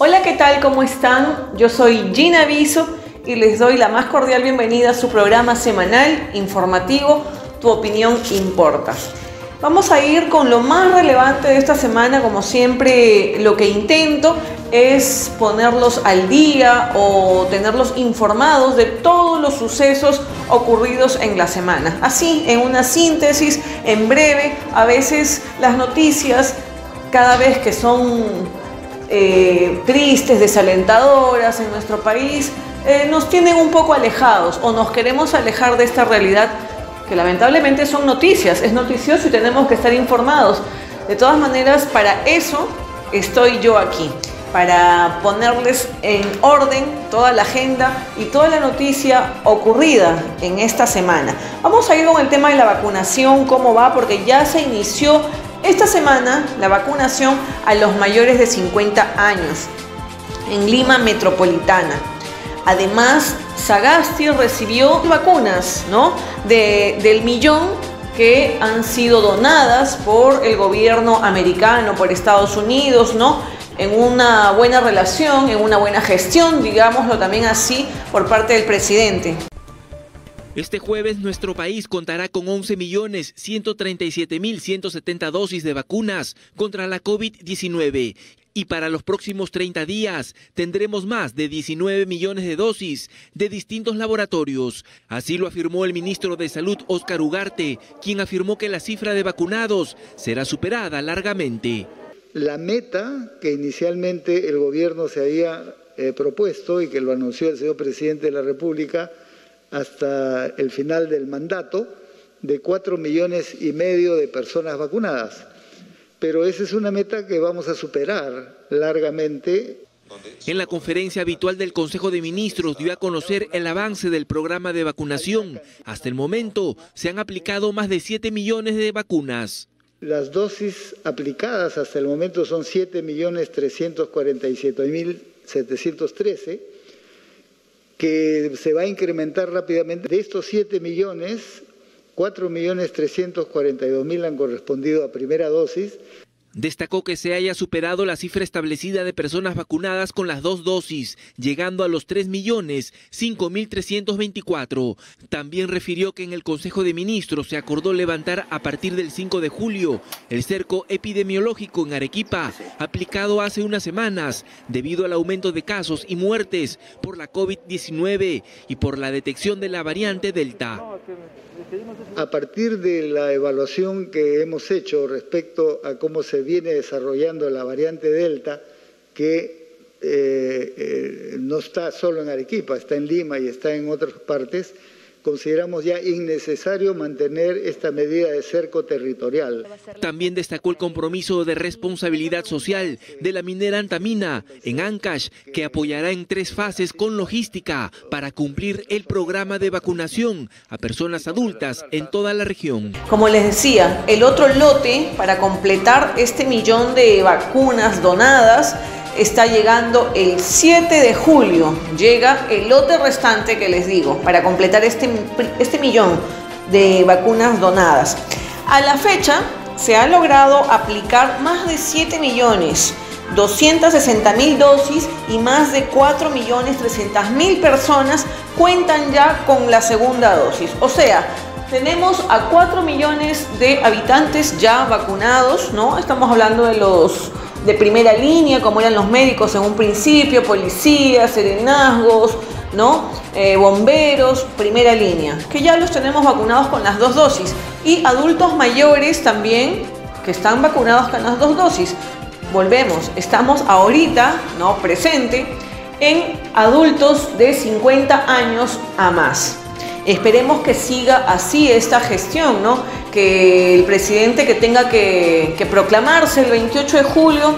Hola, ¿qué tal? ¿Cómo están? Yo soy Gina Viso y les doy la más cordial bienvenida a su programa semanal informativo Tu opinión importa. Vamos a ir con lo más relevante de esta semana. Como siempre, lo que intento es ponerlos al día o tenerlos informados de todos los sucesos ocurridos en la semana. Así, en una síntesis, en breve. A veces las noticias, cada vez que son tristes, desalentadoras en nuestro país, nos tienen un poco alejados o nos queremos alejar de esta realidad que lamentablemente son noticias, es noticioso y tenemos que estar informados. De todas maneras, para eso estoy yo aquí, para ponerles en orden toda la agenda y toda la noticia ocurrida en esta semana. Vamos a ir con el tema de la vacunación, cómo va, porque ya se inició esta semana la vacunación a los mayores de 50 años en Lima Metropolitana. Además, Sagasti recibió vacunas, ¿no? Del millón que han sido donadas por el gobierno americano, por Estados Unidos, ¿no? En una buena relación, en una buena gestión, digámoslo también así, por parte del presidente. Este jueves nuestro país contará con 11.137.170 dosis de vacunas contra la COVID-19 y para los próximos 30 días tendremos más de 19 millones de dosis de distintos laboratorios. Así lo afirmó el ministro de Salud, Óscar Ugarte, quien afirmó que la cifra de vacunados será superada largamente. La meta que inicialmente el gobierno se había propuesto y que lo anunció el señor presidente de la República hasta el final del mandato, de 4,5 millones de personas vacunadas. Pero esa es una meta que vamos a superar largamente. En la conferencia habitual del Consejo de Ministros dio a conocer el avance del programa de vacunación. Hasta el momento se han aplicado más de 7 millones de vacunas. Las dosis aplicadas hasta el momento son 7.347.713, que se va a incrementar rápidamente. De estos 7 millones, 4.342.000 han correspondido a primera dosis. Destacó que se haya superado la cifra establecida de personas vacunadas con las 2 dosis, llegando a los 3.005.324. También refirió que en el Consejo de Ministros se acordó levantar a partir del 5 de julio el cerco epidemiológico en Arequipa, aplicado hace unas semanas, debido al aumento de casos y muertes por la COVID-19 y por la detección de la variante Delta. A partir de la evaluación que hemos hecho respecto a cómo se viene desarrollando la variante Delta, que no está solo en Arequipa, está en Lima y está en otras partes, consideramos ya innecesario mantener esta medida de cerco territorial. También destacó el compromiso de responsabilidad social de la minera Antamina en Ancash, que apoyará en 3 fases con logística para cumplir el programa de vacunación a personas adultas en toda la región. Como les decía, el otro lote para completar este millón de vacunas donadas está llegando el 7 de julio. Llega el lote restante que les digo para completar este millón de vacunas donadas. A la fecha se ha logrado aplicar más de 7.260.000 dosis y más de 4.300.000 personas cuentan ya con la segunda dosis. O sea, tenemos a 4 millones de habitantes ya vacunados, ¿no? Estamos hablando de los de primera línea, como eran los médicos en un principio, policías, serenazgos, ¿no? Bomberos, primera línea, que ya los tenemos vacunados con las 2 dosis. Y adultos mayores también, que están vacunados con las 2 dosis. Volvemos, estamos ahorita, ¿no? Presente en adultos de 50 años a más. Esperemos que siga así esta gestión, ¿no? Que el presidente que tenga que proclamarse el 28 de julio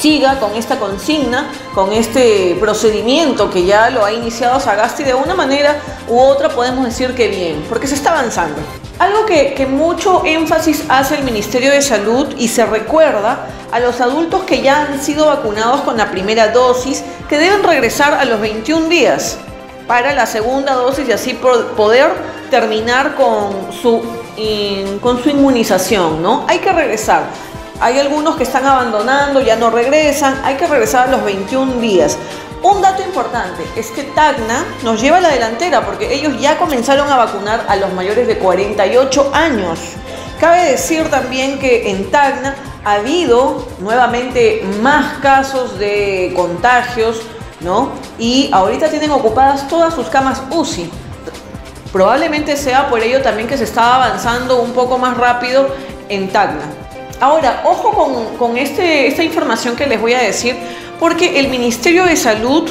siga con esta consigna, con este procedimiento que ya lo ha iniciado Sagasti de una manera u otra, podemos decir que bien, porque se está avanzando. Algo que mucho énfasis hace el Ministerio de Salud y se recuerda a los adultos que ya han sido vacunados con la primera dosis, que deben regresar a los 21 días para la segunda dosis y así poder terminar con su inmunización, ¿no? Hay que regresar. Hay algunos que están abandonando, ya no regresan, hay que regresar a los 21 días. Un dato importante es que Tacna nos lleva a la delantera porque ellos ya comenzaron a vacunar a los mayores de 48 años. Cabe decir también que en Tacna ha habido nuevamente más casos de contagios, ¿no? Y ahorita tienen ocupadas todas sus camas UCI. Probablemente sea por ello también que se está avanzando un poco más rápido en Tacna. Ahora, ojo con esta información que les voy a decir, porque el Ministerio de Salud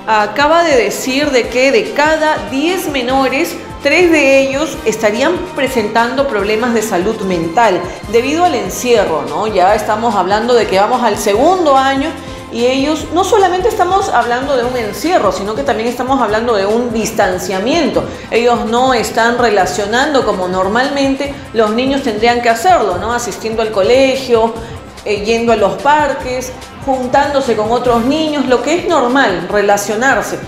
acaba de decir de que de cada 10 menores, 3 de ellos estarían presentando problemas de salud mental debido al encierro, ¿no? Ya estamos hablando de que vamos al segundo año y ellos, no solamente estamos hablando de un encierro, sino que también estamos hablando de un distanciamiento. Ellos no están relacionando como normalmente los niños tendrían que hacerlo, ¿no? Asistiendo al colegio, yendo a los parques, juntándose con otros niños, lo que es normal, relacionarse.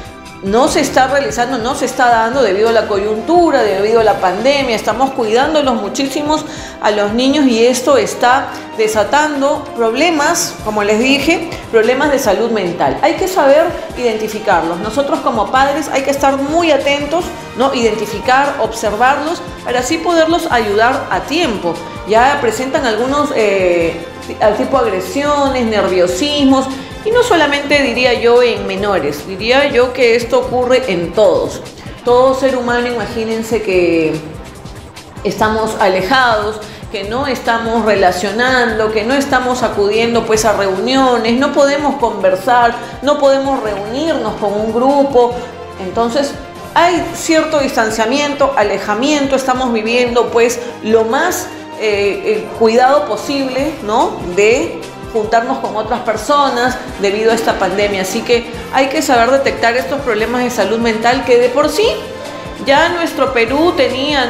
No se está realizando, no se está dando debido a la coyuntura, debido a la pandemia. Estamos cuidándolos muchísimos a los niños y esto está desatando problemas, como les dije, problemas de salud mental. Hay que saber identificarlos. Nosotros como padres hay que estar muy atentos, ¿no? Identificar, observarlos para así poderlos ayudar a tiempo. Ya presentan algunos tipo agresiones, nerviosismos. Y no solamente diría yo en menores, diría yo que esto ocurre en todos. Todo ser humano, imagínense que estamos alejados, que no estamos relacionando, que no estamos acudiendo pues a reuniones, no podemos conversar, no podemos reunirnos con un grupo. Entonces hay cierto distanciamiento, alejamiento, estamos viviendo pues lo más cuidado posible, ¿no? De juntarnos con otras personas debido a esta pandemia. Así que hay que saber detectar estos problemas de salud mental que de por sí ya nuestro Perú tenía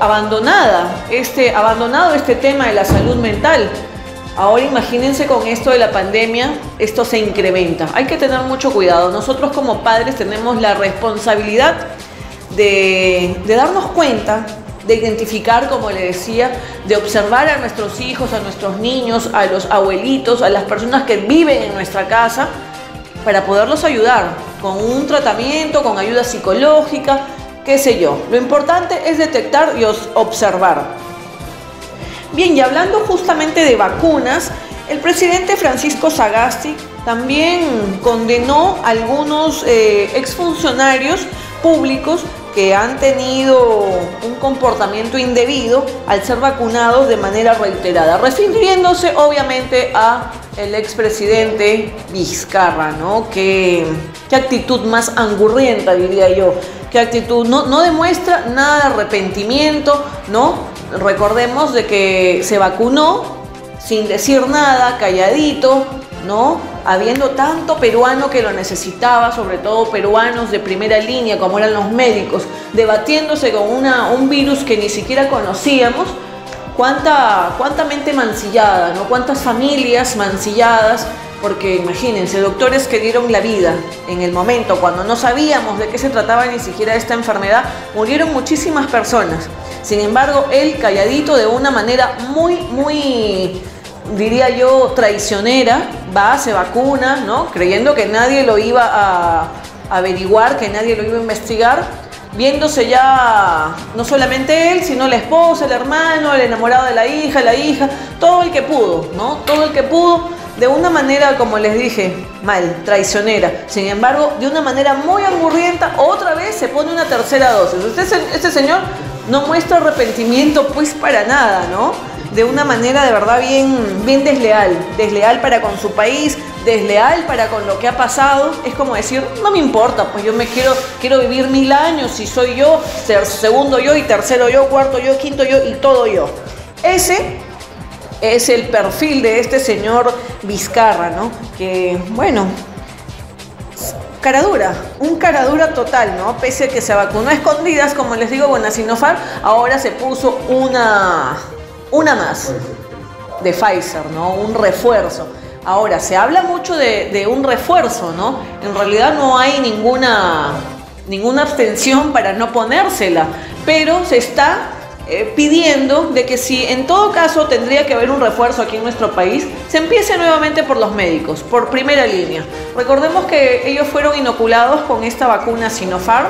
abandonado este tema de la salud mental. Ahora imagínense con esto de la pandemia, esto se incrementa. Hay que tener mucho cuidado. Nosotros como padres tenemos la responsabilidad de darnos cuenta, de identificar, como le decía, de observar a nuestros hijos, a nuestros niños, a los abuelitos, a las personas que viven en nuestra casa, para poderlos ayudar con un tratamiento, con ayuda psicológica, qué sé yo. Lo importante es detectar y observar. Bien, y hablando justamente de vacunas, el presidente Francisco Sagasti también condenó a algunos exfuncionarios públicos que han tenido un comportamiento indebido al ser vacunados de manera reiterada, refiriéndose obviamente a el expresidente Vizcarra, ¿no? Qué actitud más angurrienta, diría yo, qué actitud, no demuestra nada de arrepentimiento, ¿no? Recordemos de que se vacunó sin decir nada, calladito, ¿no? Habiendo tanto peruano que lo necesitaba, sobre todo peruanos de primera línea como eran los médicos, debatiéndose con un virus que ni siquiera conocíamos. Cuánta mente mancillada, ¿no? Cuántas familias mancilladas, porque imagínense, doctores que dieron la vida en el momento cuando no sabíamos de qué se trataba ni siquiera esta enfermedad, murieron muchísimas personas. Sin embargo, él calladito, de una manera muy diría yo, traicionera, se vacuna, ¿no? Creyendo que nadie lo iba a averiguar, que nadie lo iba a investigar, viéndose ya no solamente él, sino la esposa, el hermano, el enamorado de la hija, todo el que pudo, ¿no? Todo el que pudo, de una manera, como les dije, mal, traicionera. Sin embargo, de una manera muy angurrienta, otra vez se pone una tercera dosis. Este señor no muestra arrepentimiento pues para nada, ¿no? De una manera de verdad bien desleal para con su país, desleal para con lo que ha pasado. Es como decir, no me importa, pues yo quiero vivir 1000 años, si soy yo, segundo yo y tercero yo, cuarto yo, quinto yo y todo yo. Ese es el perfil de este señor Vizcarra, ¿no? Que, bueno, un caradura total, ¿no? Pese a que se vacunó a escondidas, como les digo, con la Sinopharm, ahora se puso una más de Pfizer, ¿no? Un refuerzo. Ahora, se habla mucho de un refuerzo, ¿no? En realidad no hay ninguna abstención para no ponérsela, pero se está pidiendo de que si en todo caso tendría que haber un refuerzo aquí en nuestro país, se empiece nuevamente por los médicos, por primera línea. Recordemos que ellos fueron inoculados con esta vacuna Sinopharm,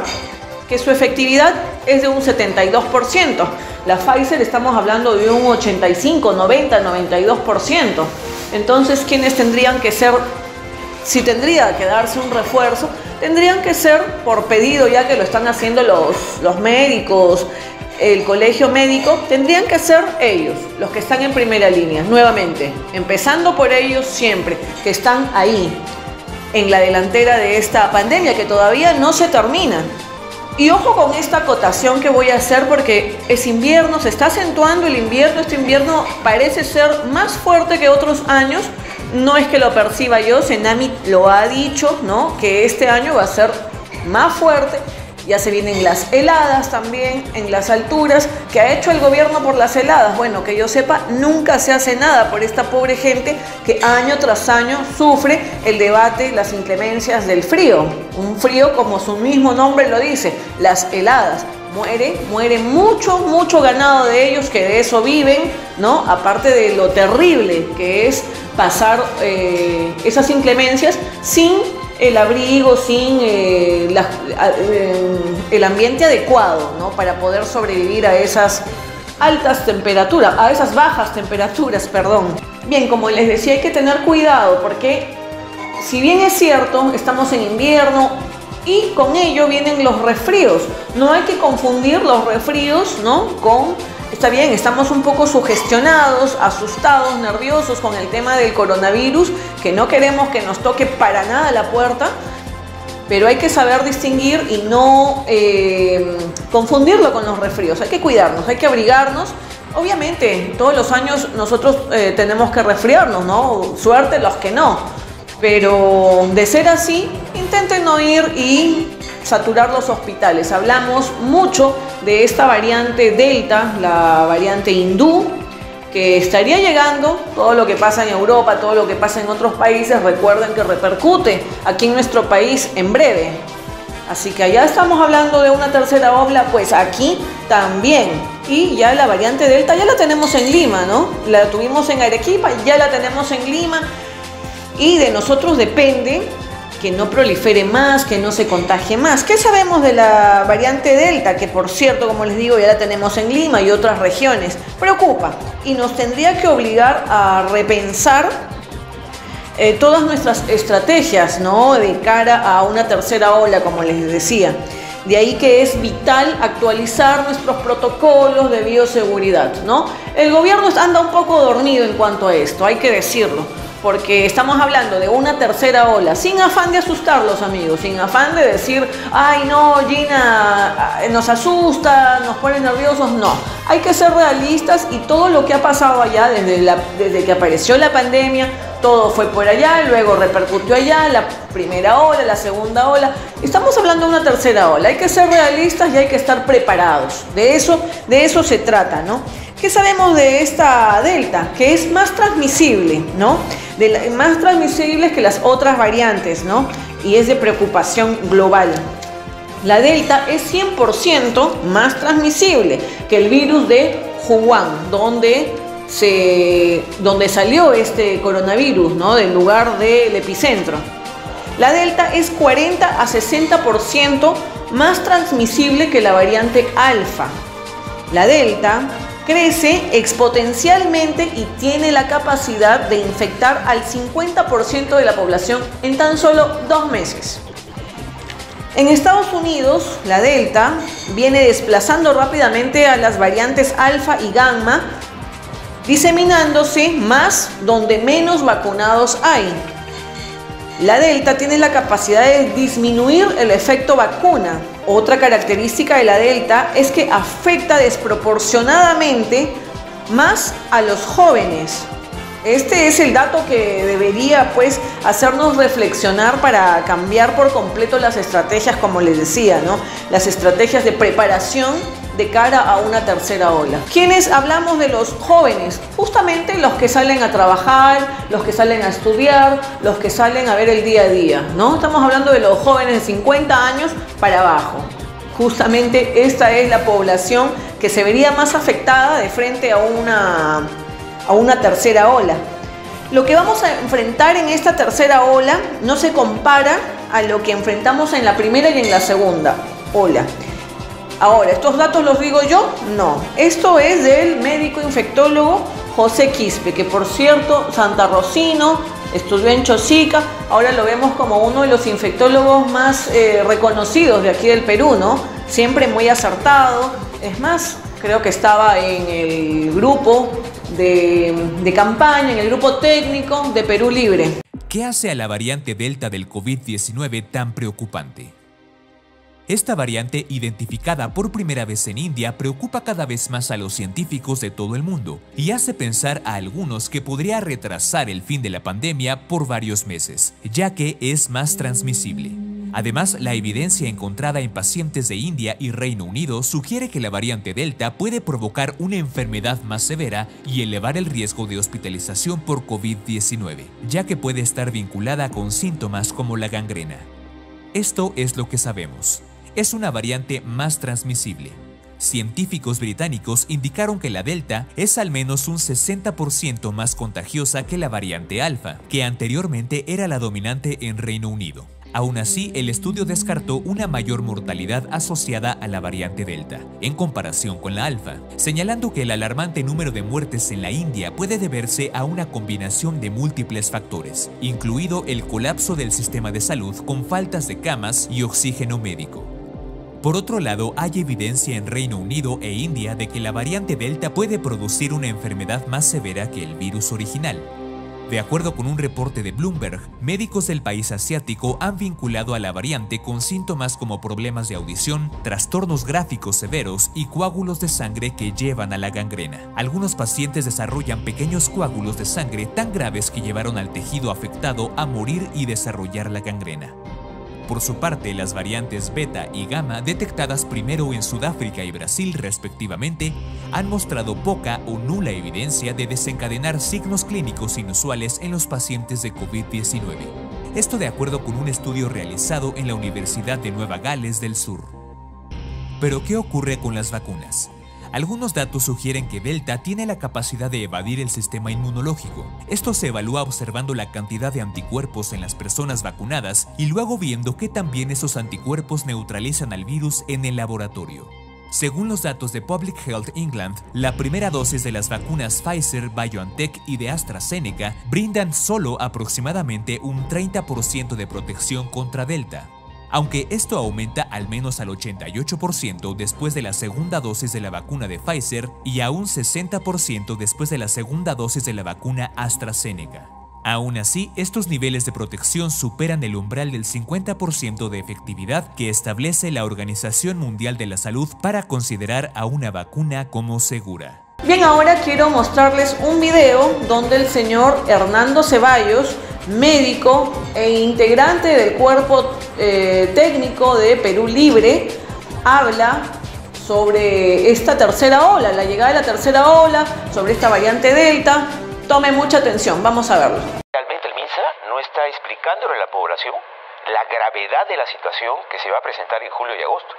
que su efectividad es de un 72%. La Pfizer estamos hablando de un 85, 90, 92%. Entonces, ¿quiénes tendrían que ser? Si tendría que darse un refuerzo, tendrían que ser por pedido, ya que lo están haciendo los médicos, el colegio médico, tendrían que ser ellos, los que están en primera línea, nuevamente, empezando por ellos siempre, que están ahí, en la delantera de esta pandemia, que todavía no se termina. Y ojo con esta acotación que voy a hacer, porque es invierno, se está acentuando el invierno, este invierno parece ser más fuerte que otros años. No es que lo perciba yo, Senami lo ha dicho, ¿no? Que este año va a ser más fuerte. Ya se vienen las heladas también en las alturas. ¿Qué ha hecho el gobierno por las heladas? Bueno, que yo sepa, nunca se hace nada por esta pobre gente que año tras año sufre el debate, las inclemencias del frío. Un frío, como su mismo nombre lo dice, las heladas. Muere mucho ganado de ellos, que de eso viven, ¿no? Aparte de lo terrible que es pasar esas inclemencias sin el abrigo, sin el ambiente adecuado, ¿no? Para poder sobrevivir a esas altas temperaturas, a esas bajas temperaturas, perdón. Bien, como les decía, hay que tener cuidado, porque si bien es cierto, estamos en invierno y con ello vienen los resfríos. No hay que confundir los resfríos, ¿no? Está bien, estamos un poco sugestionados, asustados, nerviosos con el tema del coronavirus, que no queremos que nos toque para nada la puerta, pero hay que saber distinguir y no confundirlo con los resfríos. Hay que cuidarnos, hay que abrigarnos. Obviamente, todos los años nosotros tenemos que resfriarnos, ¿no? Suerte los que no. Pero de ser así, intenten no ir y saturar los hospitales. Hablamos mucho de esta variante Delta, la variante hindú, que estaría llegando. Todo lo que pasa en Europa, todo lo que pasa en otros países, recuerden que repercute aquí en nuestro país en breve. Así que allá estamos hablando de una tercera ola, pues aquí también. Y ya la variante Delta ya la tenemos en Lima, ¿no? La tuvimos en Arequipa, ya la tenemos en Lima. Y de nosotros depende que no prolifere más, que no se contagie más. ¿Qué sabemos de la variante Delta? Que por cierto, como les digo, ya la tenemos en Lima y otras regiones. Preocupa y nos tendría que obligar a repensar todas nuestras estrategias, ¿no? De cara a una tercera ola, como les decía. De ahí que es vital actualizar nuestros protocolos de bioseguridad, ¿no? El gobierno anda un poco dormido en cuanto a esto, hay que decirlo. Porque estamos hablando de una tercera ola, sin afán de asustarlos, amigos, sin afán de decir, ay no, Gina, nos asusta, nos pone nerviosos, no. Hay que ser realistas y todo lo que ha pasado allá, desde que apareció la pandemia, todo fue por allá, luego repercutió allá, la primera ola, la segunda ola. Estamos hablando de una tercera ola, hay que ser realistas y hay que estar preparados. De eso se trata, ¿no? ¿Qué sabemos de esta Delta? Que es más transmisible, ¿no? Más transmisible que las otras variantes, ¿no? Y es de preocupación global. La Delta es 100% más transmisible que el virus de Wuhan, donde salió este coronavirus, ¿no? Del lugar del epicentro. La Delta es 40 a 60% más transmisible que la variante Alfa. La Delta crece exponencialmente y tiene la capacidad de infectar al 50% de la población en tan solo 2 meses. En Estados Unidos, la Delta viene desplazando rápidamente a las variantes Alfa y Gamma, diseminándose más donde menos vacunados hay. La Delta tiene la capacidad de disminuir el efecto vacuna. Otra característica de la Delta es que afecta desproporcionadamente más a los jóvenes. Este es el dato que debería, pues, hacernos reflexionar para cambiar por completo las estrategias, como les decía, ¿no? Las estrategias de preparación de cara a una tercera ola. ¿Quiénes hablamos de los jóvenes? Justamente los que salen a trabajar, los que salen a estudiar, los que salen a ver el día a día, ¿no? Estamos hablando de los jóvenes de 50 años para abajo. Justamente esta es la población que se vería más afectada de frente a una tercera ola. Lo que vamos a enfrentar en esta tercera ola no se compara a lo que enfrentamos en la primera y en la segunda ola. Ahora, ¿estos datos los digo yo? No. Esto es del médico infectólogo José Quispe, que por cierto, santarrocino, estudió en Chosica, ahora lo vemos como uno de los infectólogos más reconocidos de aquí del Perú, ¿no? Siempre muy acertado. Es más, creo que estaba en el grupo de campaña, en el grupo técnico de Perú Libre. ¿Qué hace a la variante Delta del COVID-19 tan preocupante? Esta variante, identificada por primera vez en India, preocupa cada vez más a los científicos de todo el mundo y hace pensar a algunos que podría retrasar el fin de la pandemia por varios meses, ya que es más transmisible. Además, la evidencia encontrada en pacientes de India y Reino Unido sugiere que la variante Delta puede provocar una enfermedad más severa y elevar el riesgo de hospitalización por COVID-19, ya que puede estar vinculada con síntomas como la gangrena. Esto es lo que sabemos. Es una variante más transmisible. Científicos británicos indicaron que la Delta es al menos un 60% más contagiosa que la variante Alfa, que anteriormente era la dominante en Reino Unido. Aún así, el estudio descartó una mayor mortalidad asociada a la variante Delta, en comparación con la Alfa, señalando que el alarmante número de muertes en la India puede deberse a una combinación de múltiples factores, incluido el colapso del sistema de salud con faltas de camas y oxígeno médico. Por otro lado, hay evidencia en Reino Unido e India de que la variante Delta puede producir una enfermedad más severa que el virus original. De acuerdo con un reporte de Bloomberg, médicos del país asiático han vinculado a la variante con síntomas como problemas de audición, trastornos gráficos severos y coágulos de sangre que llevan a la gangrena. Algunos pacientes desarrollan pequeños coágulos de sangre tan graves que llevaron al tejido afectado a morir y desarrollar la gangrena. Por su parte, las variantes Beta y Gamma, detectadas primero en Sudáfrica y Brasil respectivamente, han mostrado poca o nula evidencia de desencadenar signos clínicos inusuales en los pacientes de COVID-19. Esto de acuerdo con un estudio realizado en la Universidad de Nueva Gales del Sur. Pero, ¿qué ocurre con las vacunas? Algunos datos sugieren que Delta tiene la capacidad de evadir el sistema inmunológico. Esto se evalúa observando la cantidad de anticuerpos en las personas vacunadas y luego viendo que también esos anticuerpos neutralizan al virus en el laboratorio. Según los datos de Public Health England, la primera dosis de las vacunas Pfizer, BioNTech y de AstraZeneca brindan solo aproximadamente un 30% de protección contra Delta, aunque esto aumenta al menos al 88% después de la segunda dosis de la vacuna de Pfizer y a un 60% después de la segunda dosis de la vacuna AstraZeneca. Aún así, estos niveles de protección superan el umbral del 50% de efectividad que establece la Organización Mundial de la Salud para considerar a una vacuna como segura. Bien, ahora quiero mostrarles un video donde el señor Hernando Ceballos, médico e integrante del cuerpo técnico de Perú Libre, habla sobre esta tercera ola, la llegada de la tercera ola, sobre esta variante Delta. Tome mucha atención, vamos a verlo. Realmente el MINSA no está explicándole a la población la gravedad de la situación que se va a presentar en julio y agosto.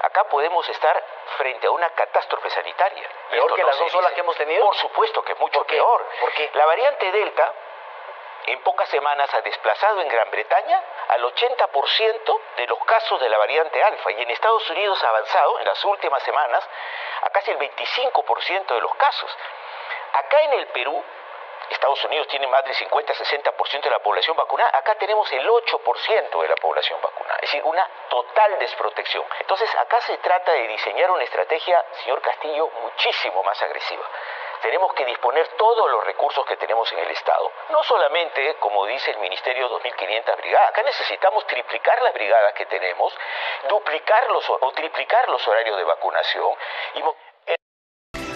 Acá podemos estar frente a una catástrofe sanitaria. ¿Peor que las dos olas que hemos tenido? Por supuesto que mucho peor. ¿Por qué? La variante Delta en pocas semanas ha desplazado en Gran Bretaña al 80% de los casos de la variante Alfa y en Estados Unidos ha avanzado en las últimas semanas a casi el 25% de los casos. Acá en el Perú, Estados Unidos tiene más del 50-60% de la población vacunada. Acá tenemos el 8% de la población vacunada, es decir, una total desprotección. Entonces, acá se trata de diseñar una estrategia, señor Castillo, muchísimo más agresiva. Tenemos que disponer todos los recursos que tenemos en el Estado. No solamente, como dice el Ministerio, 2.500 brigadas. Acá necesitamos triplicar las brigadas que tenemos, duplicar o triplicar los horarios de vacunación y...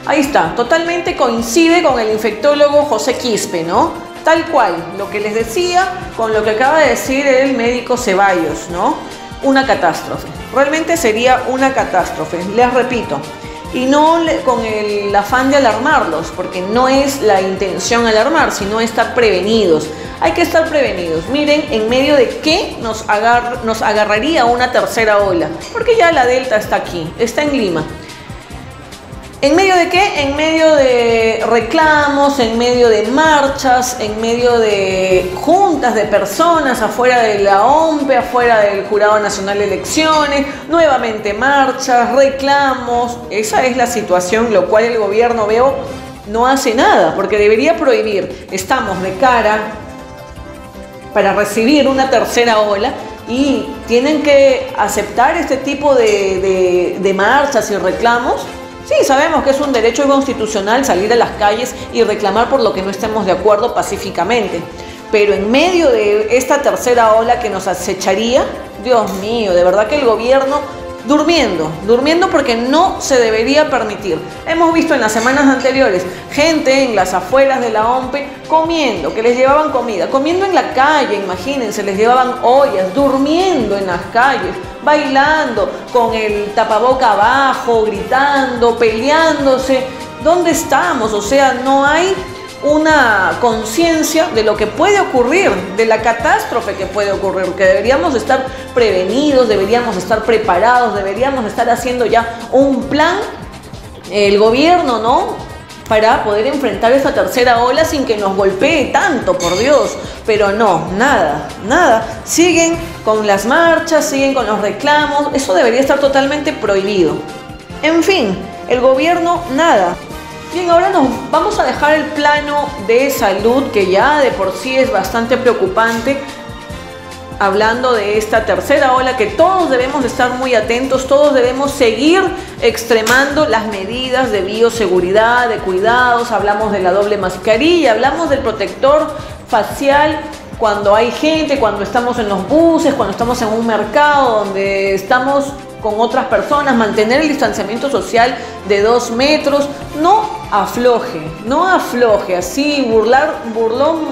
Ahí está, totalmente coincide con el infectólogo José Quispe, ¿no? Tal cual, lo que les decía con lo que acaba de decir el médico Ceballos, ¿no? Una catástrofe, realmente sería una catástrofe, les repito, y no con el afán de alarmarlos, porque no es la intención alarmar, sino estar prevenidos. Hay que estar prevenidos. Miren, en medio de qué nos agarraría una tercera ola, porque ya la Delta está aquí, está en Lima. ¿En medio de qué? En medio de reclamos, en medio de marchas, en medio de juntas de personas afuera de la OMPE, afuera del Jurado Nacional de Elecciones, nuevamente marchas, reclamos. Esa es la situación, lo cual el gobierno, veo, no hace nada, porque debería prohibir. Estamos de cara para recibir una tercera ola y tienen que aceptar este tipo de marchas y reclamos. Sí, sabemos que es un derecho constitucional salir a las calles y reclamar por lo que no estemos de acuerdo pacíficamente. Pero en medio de esta tercera ola que nos acecharía, Dios mío, de verdad que el gobierno durmiendo porque no se debería permitir. Hemos visto en las semanas anteriores gente en las afueras de la OMPE comiendo, que les llevaban comida, comiendo en la calle, imagínense, les llevaban ollas, durmiendo en las calles, bailando con el tapaboca abajo, gritando, peleándose. ¿Dónde estamos? O sea, no hay una conciencia de lo que puede ocurrir, de la catástrofe que puede ocurrir, que deberíamos estar prevenidos, deberíamos estar preparados, deberíamos estar haciendo ya un plan, el gobierno, ¿no?, para poder enfrentar esta tercera ola sin que nos golpee tanto, por Dios. Pero no, nada. Siguen con las marchas, siguen con los reclamos. Eso debería estar totalmente prohibido. En fin, el gobierno nada. Bien, ahora nos vamos a dejar el plano de salud, que ya de por sí es bastante preocupante, hablando de esta tercera ola, que todos debemos estar muy atentos, todos debemos seguir extremando las medidas de bioseguridad, de cuidados. Hablamos de la doble mascarilla, hablamos del protector facial cuando hay gente, cuando estamos en los buses, cuando estamos en un mercado donde estamos con otras personas, mantener el distanciamiento social de 2 metros, no afloje, así, burlón,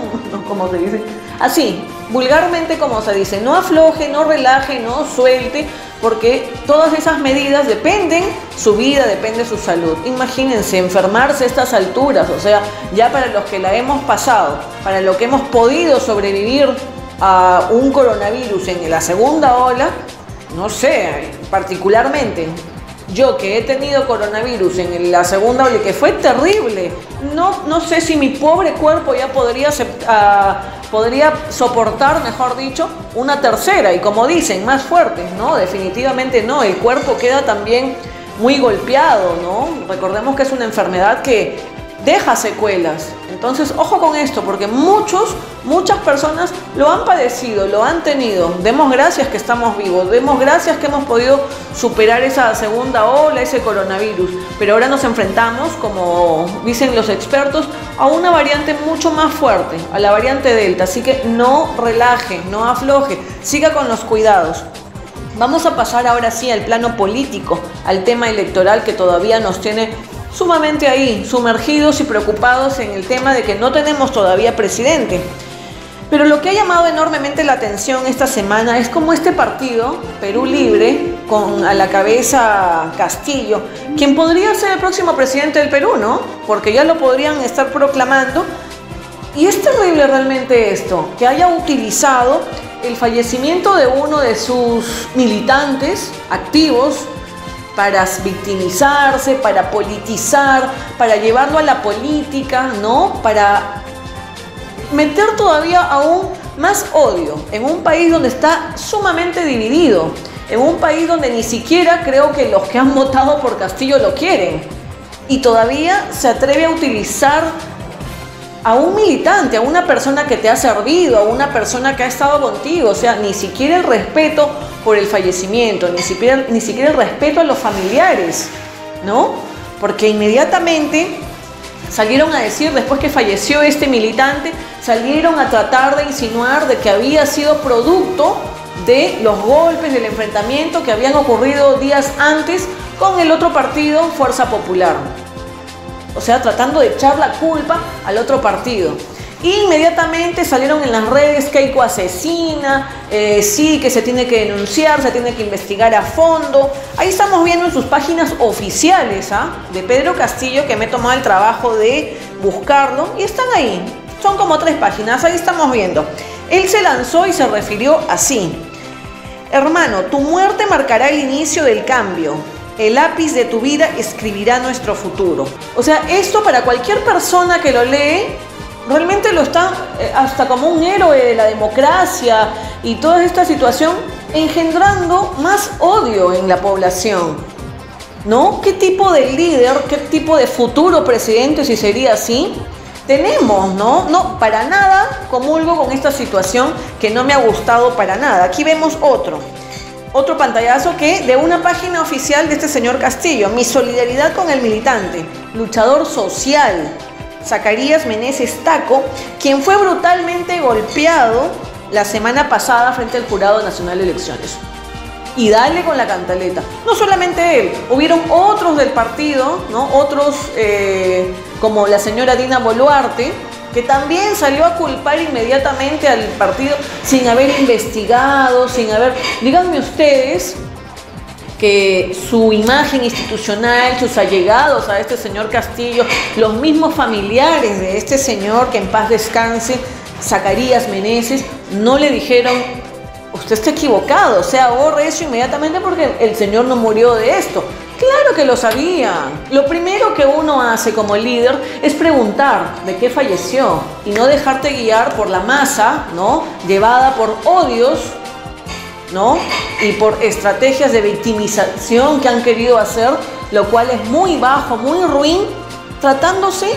como se dice, así, vulgarmente como se dice, no afloje, no relaje, no suelte, porque todas esas medidas dependen su vida, depende su salud. Imagínense, enfermarse a estas alturas, o sea, ya para los que la hemos pasado, para los que hemos podido sobrevivir a un coronavirus en la segunda ola, no sé, particularmente yo que he tenido coronavirus en la segunda ola, que fue terrible, no sé si mi pobre cuerpo ya podría soportar, mejor dicho, una tercera, y como dicen, más fuerte. No, definitivamente no, el cuerpo queda también muy golpeado, ¿no? Recordemos que es una enfermedad que deja secuelas. Entonces, ojo con esto, porque muchas personas lo han padecido, lo han tenido. Demos gracias que estamos vivos, demos gracias que hemos podido superar esa segunda ola, ese coronavirus. Pero ahora nos enfrentamos, como dicen los expertos, a una variante mucho más fuerte, a la variante Delta. Así que no relaje, no afloje, siga con los cuidados. Vamos a pasar ahora sí al plano político, al tema electoral, que todavía nos tiene sumamente ahí, sumergidos y preocupados en el tema de que no tenemos todavía presidente. Pero lo que ha llamado enormemente la atención esta semana es cómo este partido, Perú Libre, con a la cabeza Castillo, quien podría ser el próximo presidente del Perú, ¿no? Porque ya lo podrían estar proclamando. Y es terrible realmente esto, que haya utilizado el fallecimiento de uno de sus militantes activos para victimizarse, para politizar, para llevarlo a la política, ¿no? Para meter todavía aún más odio en un país donde está sumamente dividido, en un país donde ni siquiera creo que los que han votado por Castillo lo quieren, y todavía se atreve a utilizar a un militante, a una persona que te ha servido, a una persona que ha estado contigo. O sea, ni siquiera el respeto por el fallecimiento, ni siquiera el respeto a los familiares, ¿no? Porque inmediatamente salieron a decir, después que falleció este militante, salieron a tratar de insinuar de que había sido producto de los golpes, del enfrentamiento que habían ocurrido días antes con el otro partido, Fuerza Popular. O sea, tratando de echar la culpa al otro partido. Inmediatamente salieron en las redes: Keiko asesina, sí, que se tiene que denunciar, se tiene que investigar a fondo. Ahí estamos viendo en sus páginas oficiales, de Pedro Castillo, que me he tomado el trabajo de buscarlo, y están ahí. Son como 3 páginas, ahí estamos viendo. Él se lanzó y se refirió así: hermano, tu muerte marcará el inicio del cambio. el lápiz de tu vida escribirá nuestro futuro. O sea, esto para cualquier persona que lo lee, realmente lo está hasta como un héroe de la democracia y toda esta situación engendrando más odio en la población, ¿no? ¿Qué tipo de líder, qué tipo de futuro presidente, si sería así, tenemos, ¿no? No, para nada comulgo con esta situación que no me ha gustado para nada. Aquí vemos otro pantallazo que de una página oficial de este señor Castillo. Mi solidaridad con el militante, luchador social, Zacarías Meneses Taco, quien fue brutalmente golpeado la semana pasada frente al Jurado Nacional de Elecciones. Y dale con la cantaleta. No solamente él, hubieron otros del partido, ¿no? Otros como la señora Dina Boluarte, que también salió a culpar inmediatamente al partido sin haber investigado, sin haber... Díganme ustedes que su imagen institucional, sus allegados a este señor Castillo, los mismos familiares de este señor, que en paz descanse, Zacarías Meneses, no le dijeron: usted está equivocado, o sea, borre eso inmediatamente porque el señor no murió de esto. Claro que lo sabían. Lo primero que uno hace como líder es preguntar de qué falleció y no dejarte guiar por la masa, ¿no? Llevada por odios, ¿no? Y por estrategias de victimización que han querido hacer, lo cual es muy bajo, muy ruin, tratándose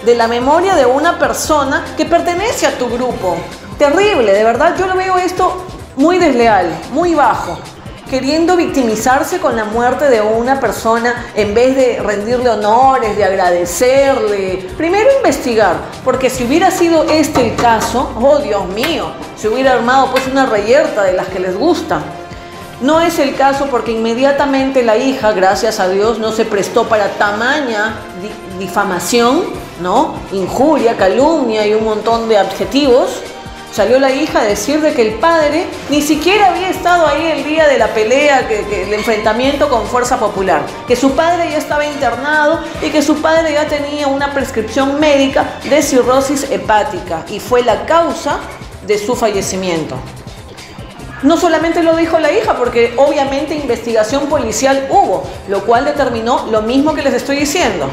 de la memoria de una persona que pertenece a tu grupo. Terrible, de verdad, yo lo veo esto muy desleal, muy bajo, queriendo victimizarse con la muerte de una persona en vez de rendirle honores, de agradecerle. Primero investigar, porque si hubiera sido este el caso, oh Dios mío, se hubiera armado pues una reyerta de las que les gusta. No es el caso porque inmediatamente la hija, gracias a Dios, no se prestó para tamaña difamación, ¿no? Injuria, calumnia y un montón de adjetivos. Salió la hija a decir de que el padre ni siquiera había estado ahí el día de la pelea, el enfrentamiento con Fuerza Popular, que su padre ya estaba internado y que su padre ya tenía una prescripción médica de cirrosis hepática y fue la causa de su fallecimiento. No solamente lo dijo la hija, porque obviamente investigación policial hubo, lo cual determinó lo mismo que les estoy diciendo.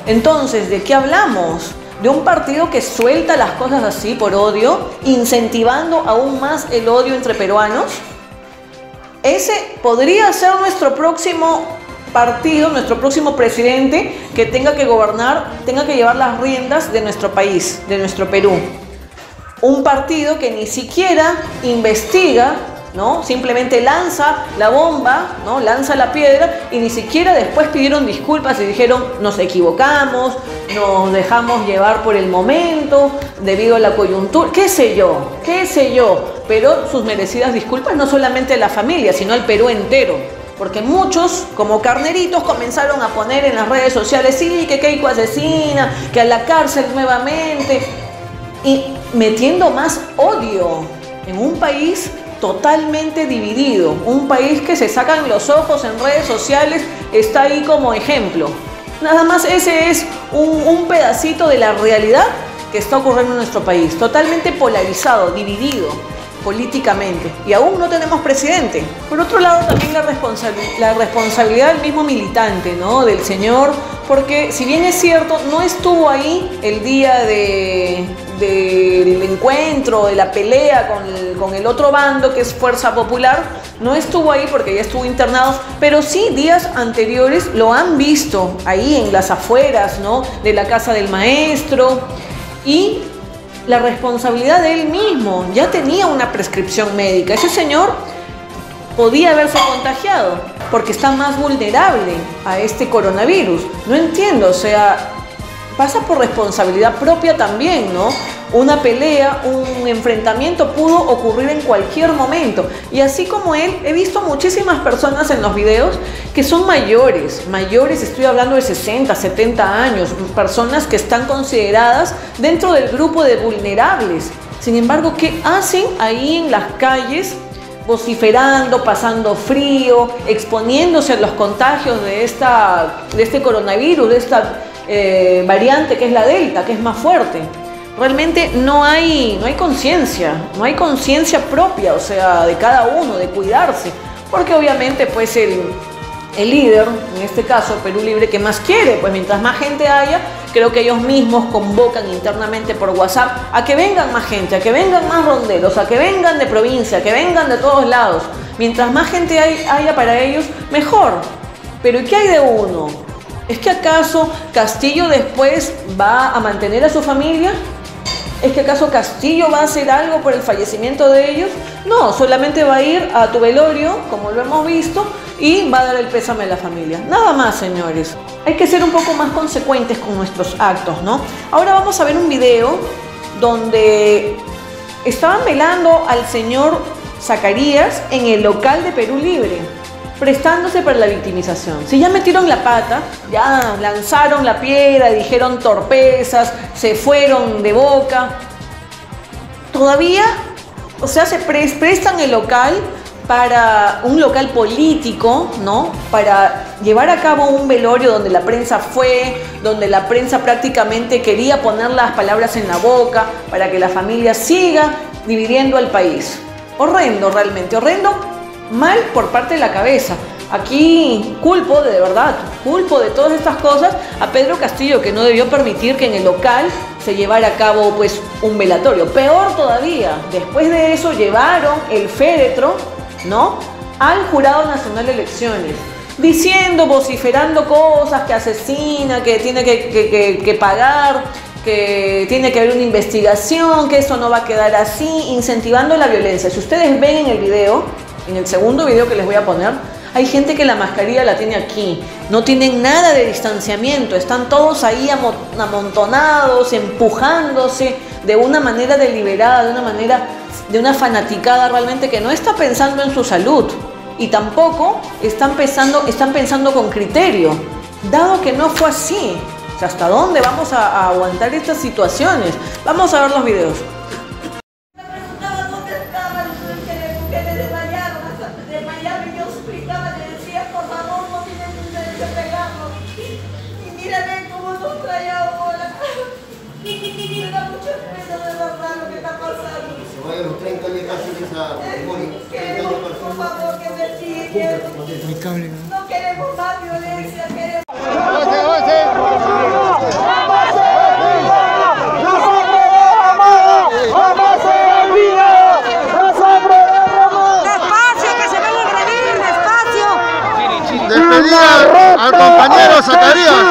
Entonces, ¿de qué hablamos? De un partido que suelta las cosas así por odio, incentivando aún más el odio entre peruanos. Ese podría ser nuestro próximo partido, nuestro próximo presidente que tenga que gobernar, tenga que llevar las riendas de nuestro país, de nuestro Perú. Un partido que ni siquiera investiga, ¿no? Simplemente lanza la bomba, ¿no? Lanza la piedra y ni siquiera después pidieron disculpas y dijeron: nos equivocamos, nos dejamos llevar por el momento, debido a la coyuntura, qué sé yo, pero sus merecidas disculpas no solamente a la familia, sino al Perú entero. Porque muchos, como carneritos, comenzaron a poner en las redes sociales: sí, que Keiko asesina, que a la cárcel nuevamente, y metiendo más odio en un país totalmente dividido, un país que se sacan los ojos en redes sociales, está ahí como ejemplo. Nada más ese es un pedacito de la realidad que está ocurriendo en nuestro país, totalmente polarizado, dividido políticamente, y aún no tenemos presidente. Por otro lado, también la responsabilidad del mismo militante, ¿no? Del señor, porque si bien es cierto, no estuvo ahí el día del encuentro, de la pelea con el otro bando, que es Fuerza Popular, no estuvo ahí porque ya estuvo internado, pero sí días anteriores lo han visto ahí en las afueras, ¿no? De la casa del maestro, y la responsabilidad de él mismo, ya tenía una prescripción médica. Ese señor podía haberse contagiado porque está más vulnerable a este coronavirus. No entiendo, o sea, pasa por responsabilidad propia también, ¿no? Una pelea, un enfrentamiento pudo ocurrir en cualquier momento. Y así como él, he visto muchísimas personas en los videos que son mayores, estoy hablando de 60, 70 años, personas que están consideradas dentro del grupo de vulnerables. Sin embargo, ¿qué hacen ahí en las calles? Vociferando, pasando frío, exponiéndose a los contagios de este coronavirus, de esta variante que es la Delta, que es más fuerte. Realmente no hay conciencia propia, o sea, de cada uno, de cuidarse, porque obviamente pues el líder, en este caso Perú Libre, ¿qué más quiere? Pues mientras más gente haya, creo que ellos mismos convocan internamente por WhatsApp a que vengan más gente, a que vengan más ronderos, a que vengan de provincia, a que vengan de todos lados. Mientras más gente haya para ellos, mejor. Pero ¿y qué hay de uno? ¿Es que acaso Castillo después va a mantener a su familia? ¿Es que acaso Castillo va a hacer algo por el fallecimiento de ellos? No, solamente va a ir a tu velorio, como lo hemos visto, y va a dar el pésame a la familia. Nada más, señores. Hay que ser un poco más consecuentes con nuestros actos, ¿no? Ahora vamos a ver un video donde estaban velando al señor Zacarías en el local de Perú Libre, prestándose para la victimización. Si ya metieron la pata, ya lanzaron la piedra, dijeron torpezas, se fueron de boca, todavía, o sea, se prestan el local para un local político, ¿no? Para llevar a cabo un velorio donde la prensa fue, donde la prensa prácticamente quería poner las palabras en la boca para que la familia siga dividiendo al país. Horrendo, realmente horrendo. Mal por parte de la cabeza. Aquí culpo, de verdad, culpo de todas estas cosas a Pedro Castillo, que no debió permitir que en el local se llevara a cabo pues un velatorio. Peor todavía, después de eso llevaron el féretro, ¿no?, al Jurado Nacional de Elecciones, diciendo, vociferando cosas, que asesina, que tiene que pagar, que tiene que haber una investigación, que eso no va a quedar así, incentivando la violencia. Si ustedes ven en el video, en el segundo video que les voy a poner, hay gente que la mascarilla la tiene aquí, no tienen nada de distanciamiento, están todos ahí amontonados, empujándose de una manera deliberada, de una fanaticada realmente que no está pensando en su salud y tampoco están pensando con criterio, dado que no fue así. O sea, ¿hasta dónde vamos a aguantar estas situaciones? Vamos a ver los videos. Por favor, que me siguen. No queremos más violencia, queremos... ¡Despacio, que se van a agredir! ¡Despacio! Despedida al compañero Zacarías.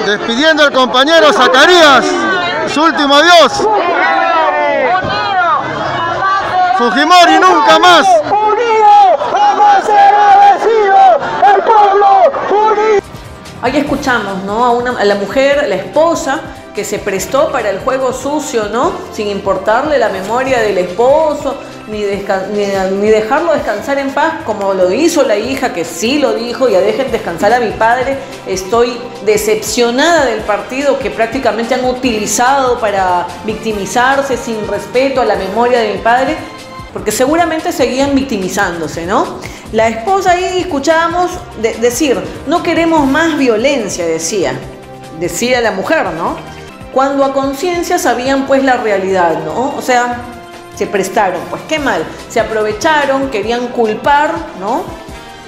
Despidiendo al compañero Zacarías, su último adiós. Fujimori nunca más. Ahí escuchamos, ¿no?, a la mujer, la esposa, que se prestó para el juego sucio, ¿no?, sin importarle la memoria del esposo, ni dejarlo descansar en paz, como lo hizo la hija, que sí lo dijo: ya dejen descansar a mi padre. Estoy decepcionada del partido que prácticamente han utilizado para victimizarse sin respeto a la memoria de mi padre, porque seguramente seguían victimizándose, ¿no? La esposa ahí escuchábamos decir: no queremos más violencia, decía la mujer, ¿no? Cuando a conciencia sabían pues la realidad, ¿no? O sea, se prestaron, pues qué mal, se aprovecharon, querían culpar, ¿no?,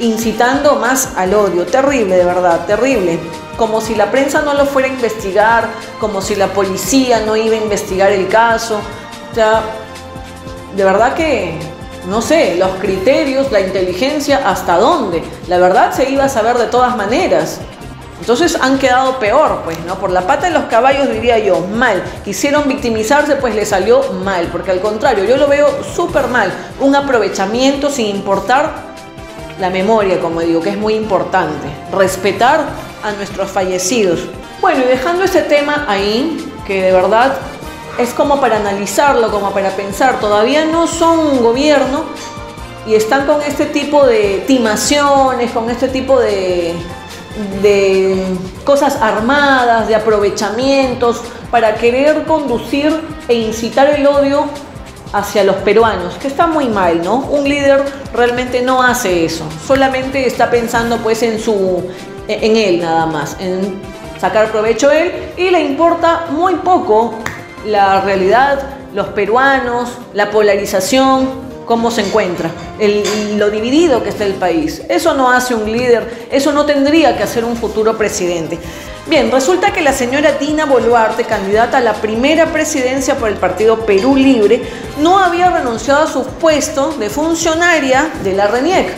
incitando más al odio. Terrible, de verdad, terrible. Como si la prensa no lo fuera a investigar, como si la policía no iba a investigar el caso. O sea, de verdad que, no sé, los criterios, la inteligencia, ¿hasta dónde? La verdad se iba a saber de todas maneras. Entonces han quedado peor, pues, ¿no? Por la pata de los caballos, diría yo, mal. Quisieron victimizarse, pues les salió mal, porque al contrario, yo lo veo súper mal. Un aprovechamiento sin importar la memoria, como digo, que es muy importante. Respetar a nuestros fallecidos. Bueno, y dejando este tema ahí, que de verdad es como para analizarlo, como para pensar. Todavía no son un gobierno y están con este tipo de timaciones, con este tipo de cosas armadas, de aprovechamientos para querer conducir e incitar el odio hacia los peruanos, que está muy mal, ¿no? Un líder realmente no hace eso, solamente está pensando pues en él nada más, en sacar provecho él, y le importa muy poco la realidad, los peruanos, la polarización, cómo se encuentra, lo dividido que está el país. Eso no hace un líder, eso no tendría que hacer un futuro presidente. Bien, resulta que la señora Dina Boluarte, candidata a la primera presidencia por el partido Perú Libre, no había renunciado a su puesto de funcionaria de la RENIEC.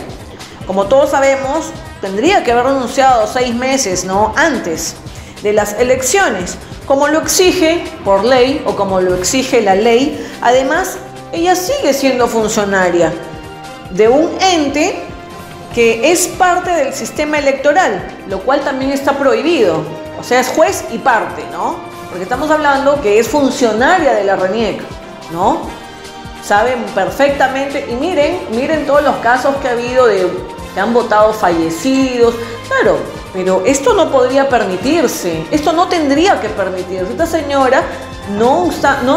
Como todos sabemos, tendría que haber renunciado 6 meses, ¿no?, antes de las elecciones, como lo exige por ley o como lo exige la ley. Además, ella sigue siendo funcionaria de un ente que es parte del sistema electoral, lo cual también está prohibido. O sea, es juez y parte, ¿no? Porque estamos hablando que es funcionaria de la RENIEC, ¿no? Saben perfectamente, y miren todos los casos que ha habido que han votado fallecidos. Claro, pero esto no podría permitirse, esto no tendría que permitirse. Esta señora, no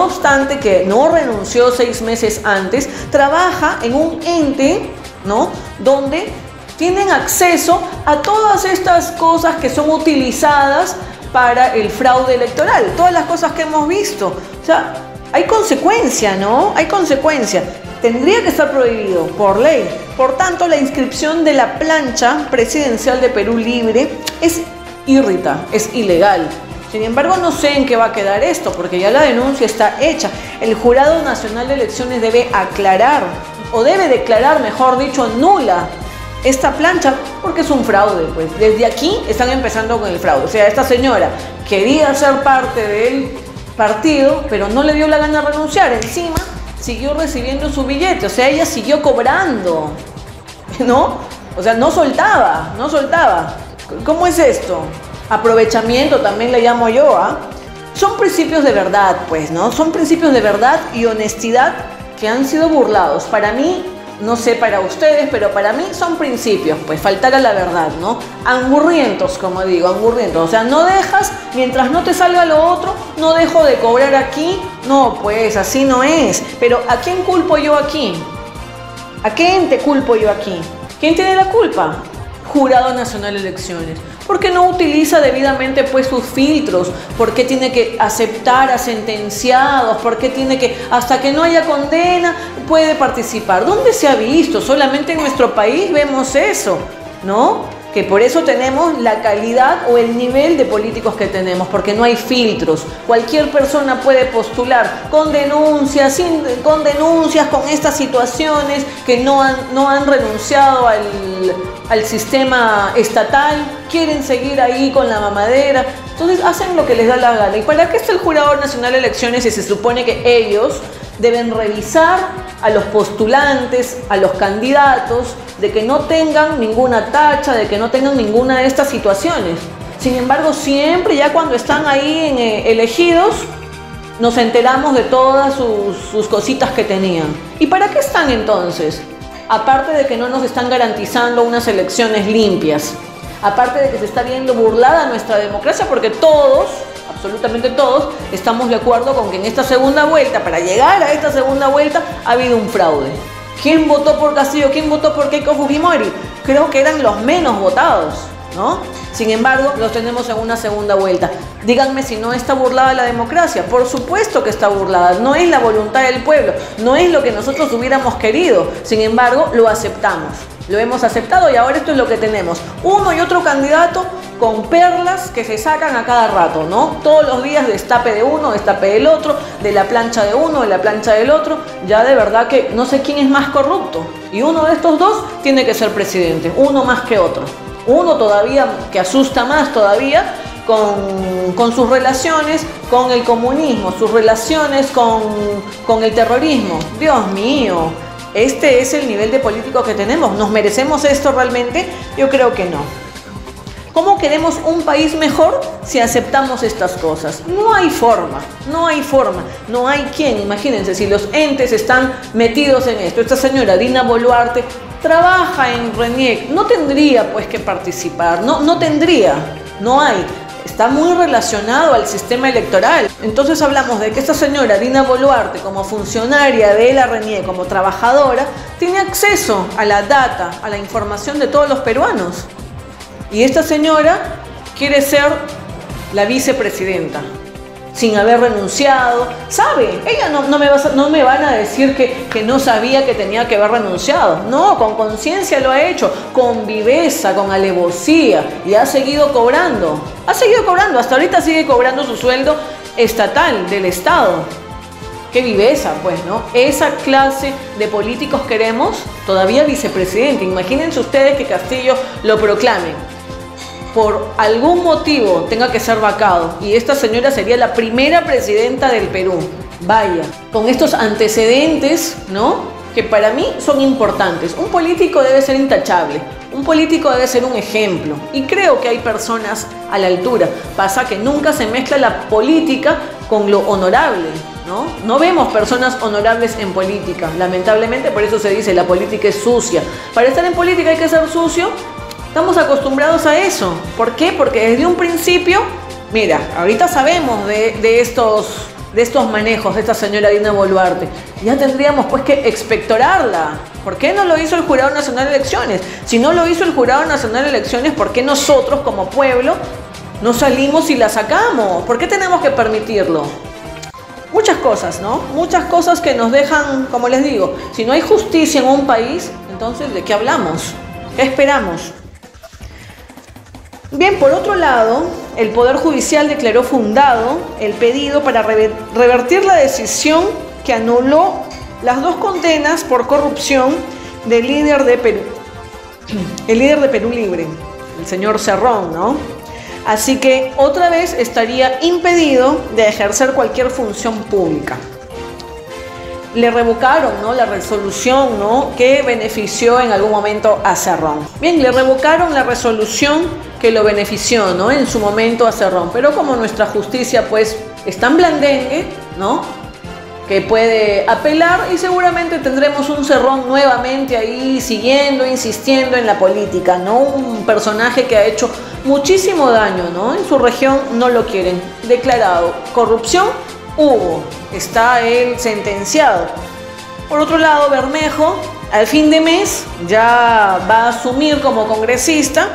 obstante que no renunció 6 meses antes, trabaja en un ente, ¿no?, donde tienen acceso a todas estas cosas que son utilizadas para el fraude electoral, todas las cosas que hemos visto. O sea, hay consecuencia, ¿no? Hay consecuencia. Tendría que estar prohibido por ley. Por tanto, la inscripción de la plancha presidencial de Perú Libre es ilegal. Sin embargo, no sé en qué va a quedar esto, porque ya la denuncia está hecha. El Jurado Nacional de Elecciones debe aclarar, o debe declarar, mejor dicho, nula esta plancha, porque es un fraude, pues. Desde aquí están empezando con el fraude. O sea, esta señora quería ser parte del partido, pero no le dio la gana de renunciar. Encima, siguió recibiendo su billete. O sea, ella siguió cobrando, ¿no? O sea, no soltaba. ¿Cómo es esto? Aprovechamiento también le llamo yo, ¿ah? Son principios de verdad, pues, ¿no? Son principios de verdad y honestidad que han sido burlados. Para mí, no sé para ustedes, pero para mí son principios, pues, faltar a la verdad, ¿no? Angurrientos, como digo, angurrientos. O sea, no dejas, mientras no te salga lo otro, no dejo de cobrar aquí. No, pues, así no es. Pero ¿a quién culpo yo aquí? ¿A qué ente culpo yo aquí? ¿Quién tiene la culpa? Jurado Nacional de Elecciones. ¿Por qué no utiliza debidamente pues sus filtros? ¿Por qué tiene que aceptar a sentenciados? ¿Por qué tiene que, hasta que no haya condena, puede participar? ¿Dónde se ha visto? Solamente en nuestro país vemos eso, ¿no? Que por eso tenemos la calidad o el nivel de políticos que tenemos, porque no hay filtros. Cualquier persona puede postular con denuncias, con estas situaciones que no han renunciado al sistema estatal, quieren seguir ahí con la mamadera. Entonces hacen lo que les da la gana. ¿Y para qué está el Jurado Nacional de Elecciones si se supone que ellos deben revisar a los postulantes, a los candidatos, de que no tengan ninguna tacha, de que no tengan ninguna de estas situaciones? Sin embargo, siempre ya cuando están ahí elegidos, nos enteramos de todas sus cositas que tenían. ¿Y para qué están entonces? Aparte de que no nos están garantizando unas elecciones limpias, aparte de que se está viendo burlada nuestra democracia, porque todos, absolutamente todos, estamos de acuerdo con que en esta segunda vuelta, para llegar a esta segunda vuelta, ha habido un fraude. ¿Quién votó por Castillo? ¿Quién votó por Keiko Fujimori? Creo que eran los menos votados, ¿no? Sin embargo, los tenemos en una segunda vuelta. Díganme si no está burlada la democracia. Por supuesto que está burlada. No es la voluntad del pueblo. No es lo que nosotros hubiéramos querido. Sin embargo, lo aceptamos. Lo hemos aceptado y ahora esto es lo que tenemos. Uno y otro candidato con perlas que se sacan a cada rato, ¿no? Todos los días destape de uno, destape del otro, de la plancha de uno, de la plancha del otro. Ya de verdad que no sé quién es más corrupto. Y uno de estos dos tiene que ser presidente. Uno más que otro. Uno todavía que asusta más todavía con sus relaciones con el comunismo, sus relaciones con el terrorismo. Dios mío, ¿este es el nivel de político que tenemos? ¿Nos merecemos esto realmente? Yo creo que no. ¿Cómo queremos un país mejor si aceptamos estas cosas? No hay forma, no hay forma, no hay quien. Imagínense, si los entes están metidos en esto. Esta señora Dina Boluarte trabaja en RENIEC, no tendría pues que participar, no tendría, no hay. Está muy relacionado al sistema electoral. Entonces hablamos de que esta señora Dina Boluarte, como funcionaria de la RENIEC, como trabajadora, tiene acceso a la data, a la información de todos los peruanos. Y esta señora quiere ser la vicepresidenta, sin haber renunciado. Sabe, ella no me van a decir que no sabía que tenía que haber renunciado. No, con conciencia lo ha hecho, con viveza, con alevosía, y ha seguido cobrando. Hasta ahorita sigue cobrando su sueldo estatal, del Estado. Qué viveza, pues, ¿no? Esa clase de políticos queremos, todavía vicepresidente. Imagínense ustedes que Castillo lo proclame, por algún motivo tenga que ser vacado, y esta señora sería la primera presidenta del Perú. Vaya, con estos antecedentes, ¿no?, que para mí son importantes. Un político debe ser intachable, un político debe ser un ejemplo, y creo que hay personas a la altura. Pasa que nunca se mezcla la política con lo honorable, ¿no? No vemos personas honorables en política, lamentablemente. Por eso se dice la política es sucia. Para estar en política hay que ser sucio. Estamos acostumbrados a eso. ¿Por qué? Porque desde un principio, mira, ahorita sabemos de estos manejos de esta señora Dina Boluarte. Ya tendríamos pues que expectorarla. ¿Por qué no lo hizo el Jurado Nacional de Elecciones? Si no lo hizo el Jurado Nacional de Elecciones, ¿por qué nosotros como pueblo no salimos y la sacamos? ¿Por qué tenemos que permitirlo? Muchas cosas, ¿no? Muchas cosas que nos dejan, como les digo, si no hay justicia en un país, entonces ¿de qué hablamos? ¿Qué esperamos? Bien, por otro lado, el Poder Judicial declaró fundado el pedido para revertir la decisión que anuló las 2 condenas por corrupción del líder de Perú, el líder de Perú Libre, el señor Cerrón, ¿no? Así que otra vez estaría impedido de ejercer cualquier función pública. Le revocaron, ¿no?, la resolución, ¿no?, que benefició en algún momento a Cerrón. Bien, le revocaron la resolución que lo benefició, ¿no?, en su momento a Cerrón. Pero como nuestra justicia pues es tan blandengue, ¿no?, que puede apelar, y seguramente tendremos un Cerrón nuevamente ahí siguiendo, insistiendo en la política, ¿no? Un personaje que ha hecho muchísimo daño, ¿no? En su región no lo quieren. Declarado corrupción, hubo, está él sentenciado. Por otro lado, Bermejo, al fin de mes, ya va a asumir como congresista,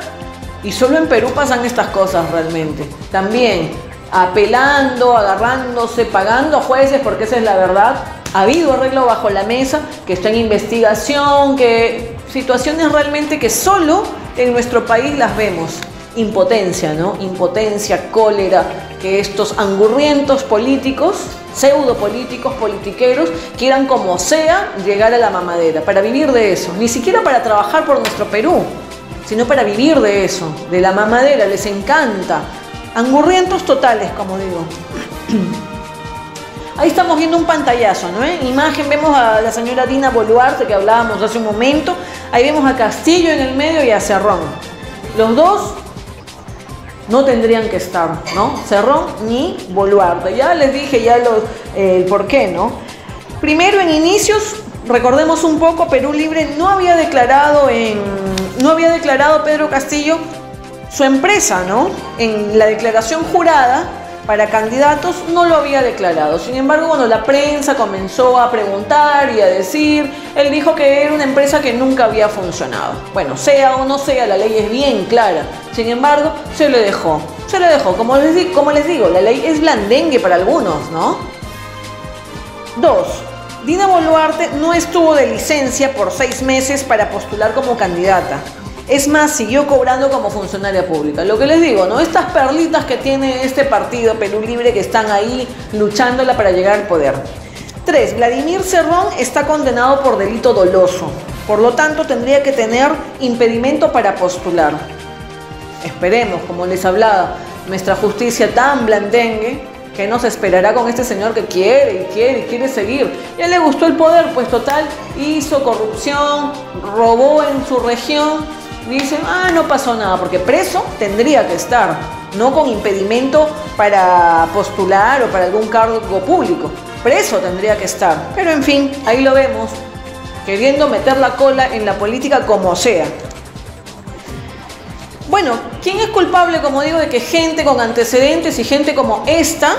y solo en Perú pasan estas cosas realmente. También apelando, agarrándose, pagando a jueces, porque esa es la verdad. Ha habido arreglo bajo la mesa, que está en investigación, que situaciones realmente que solo en nuestro país las vemos. Impotencia, ¿no? Impotencia, cólera, que estos angurrientos políticos, pseudopolíticos, politiqueros, quieran como sea llegar a la mamadera, para vivir de eso. Ni siquiera para trabajar por nuestro Perú, sino para vivir de eso, de la mamadera. Les encanta. Angurrientos totales, como digo. Ahí estamos viendo un pantallazo, ¿no? En imagen vemos a la señora Dina Boluarte, que hablábamos hace un momento. Ahí vemos a Castillo en el medio y a Cerrón. Los dos no tendrían que estar, ¿no? Cerrón ni Boluarte. Ya les dije el por qué, ¿no? Primero, en inicios, recordemos un poco, Perú Libre no había declarado Pedro Castillo su empresa, ¿no? En la declaración jurada para candidatos no lo había declarado. Sin embargo, cuando la prensa comenzó a preguntar y a decir, él dijo que era una empresa que nunca había funcionado. Bueno, sea o no sea, la ley es bien clara. Sin embargo, se le dejó. Como les digo, la ley es blandengue para algunos, ¿no? 2. Dina Boluarte no estuvo de licencia por 6 meses para postular como candidata. Es más, siguió cobrando como funcionaria pública. Lo que les digo, ¿no? Estas perlitas que tiene este partido Perú Libre, que están ahí luchándola para llegar al poder. 3. Vladimir Cerrón está condenado por delito doloso. Por lo tanto, tendría que tener impedimento para postular. Esperemos, como les hablaba, nuestra justicia tan blandengue, que nos esperará con este señor que quiere seguir. Ya le gustó el poder, pues total, hizo corrupción, robó en su región. Dicen, no pasó nada, porque preso tendría que estar, no con impedimento para postular o para algún cargo público. Preso tendría que estar. Pero en fin, ahí lo vemos, queriendo meter la cola en la política como sea. Bueno, ¿quién es culpable, como digo, de que gente con antecedentes y gente como esta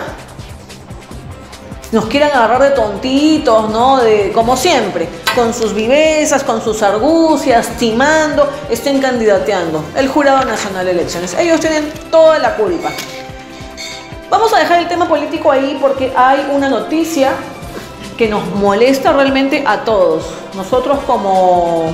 nos quieran agarrar de tontitos, ¿no? Como siempre, con sus vivezas, con sus argucias, timando, estén candidateando? El Jurado Nacional de Elecciones. Ellos tienen toda la culpa. Vamos a dejar el tema político ahí porque hay una noticia que nos molesta realmente a todos. Nosotros como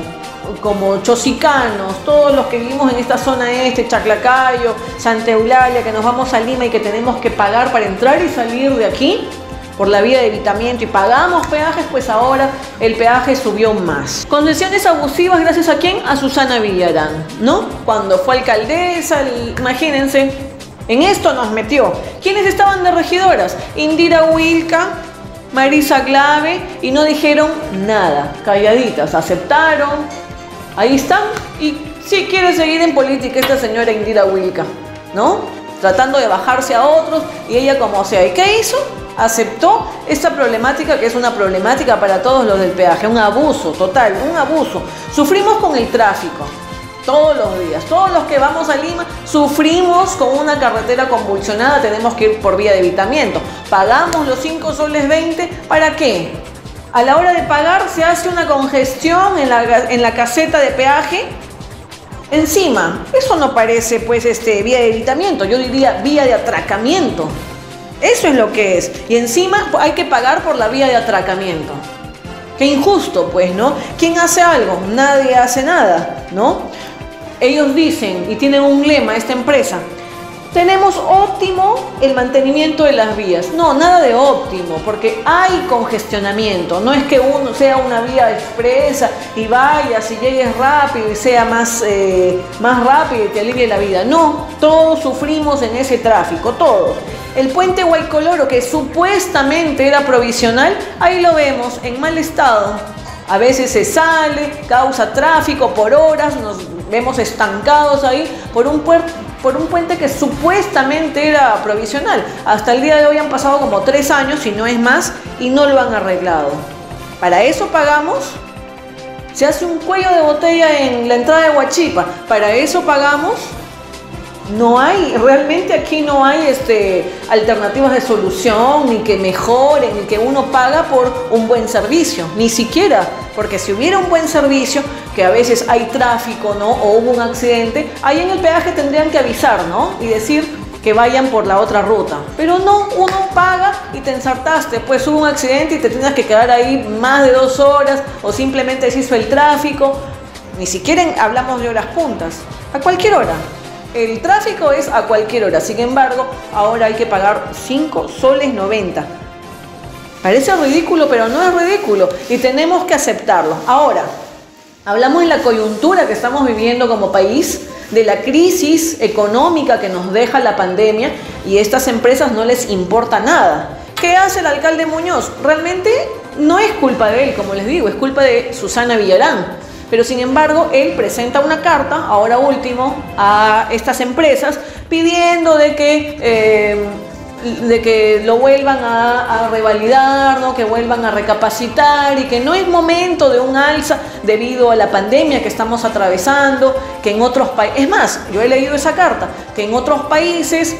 chosicanos, todos los que vivimos en esta zona Chaclacayo, Santa Eulalia, que nos vamos a Lima y que tenemos que pagar para entrar y salir de aquí por la vía de evitamiento y pagamos peajes, pues ahora el peaje subió más. Concesiones abusivas, ¿gracias a quién? A Susana Villarán, ¿no? Cuando fue alcaldesa, imagínense, en esto nos metió. ¿Quiénes estaban de regidoras? Indira Wilca, Marisa Glave, y no dijeron nada, calladitas, aceptaron, ahí están. Y sí quiere seguir en política esta señora Indira Wilca, ¿no? Tratando de bajarse a otros y ella como sea. ¿Y qué hizo? Aceptó esta problemática, que es una problemática para todos los del peaje, un abuso total, un abuso. Sufrimos con el tráfico todos los días, todos los que vamos a Lima sufrimos con una carretera convulsionada, tenemos que ir por vía de evitamiento, pagamos los 5 soles 20, ¿para qué? A la hora de pagar se hace una congestión en la caseta de peaje. Encima, eso no parece pues vía de evitamiento, yo diría vía de atracamiento. Eso es lo que es. Y encima hay que pagar por la vía de atracamiento. Qué injusto, pues, ¿no? ¿Quién hace algo? Nadie hace nada, ¿no? Ellos dicen, y tienen un lema, esta empresa: tenemos óptimo el mantenimiento de las vías. No, nada de óptimo, porque hay congestionamiento. No es que uno sea una vía expresa y vayas y llegues rápido y sea más rápido y te alivie la vida. No, todos sufrimos en ese tráfico, todos. El puente Guaycoloro, que supuestamente era provisional, ahí lo vemos en mal estado. A veces se sale, causa tráfico por horas, nos vemos estancados ahí por un puente que supuestamente era provisional. Hasta el día de hoy han pasado como 3 años, si no es más, y no lo han arreglado. ¿Para eso pagamos? Se hace un cuello de botella en la entrada de Huachipa. ¿Para eso pagamos? No hay, realmente aquí no hay alternativas de solución, ni que mejoren, ni que uno paga por un buen servicio, ni siquiera, porque si hubiera un buen servicio, que a veces hay tráfico, ¿no? O hubo un accidente, ahí en el peaje tendrían que avisar, ¿no? Y decir que vayan por la otra ruta. Pero no, uno paga y te ensartaste, pues hubo un accidente y te tienes que quedar ahí más de 2 horas, o simplemente se hizo el tráfico, ni siquiera hablamos de horas puntas, a cualquier hora. El tráfico es a cualquier hora, sin embargo, ahora hay que pagar 5 soles 90. Parece ridículo, pero no es ridículo y tenemos que aceptarlo. Ahora, hablamos de la coyuntura que estamos viviendo como país, de la crisis económica que nos deja la pandemia, y a estas empresas no les importa nada. ¿Qué hace el alcalde Muñoz? Realmente no es culpa de él, como les digo, es culpa de Susana Villarán. Pero sin embargo, él presenta una carta, ahora último, a estas empresas pidiendo de que lo vuelvan a revalidar, ¿no? Que vuelvan a recapacitar y que no es momento de un alza debido a la pandemia que estamos atravesando, que en otros países, es más, yo he leído esa carta, que en otros países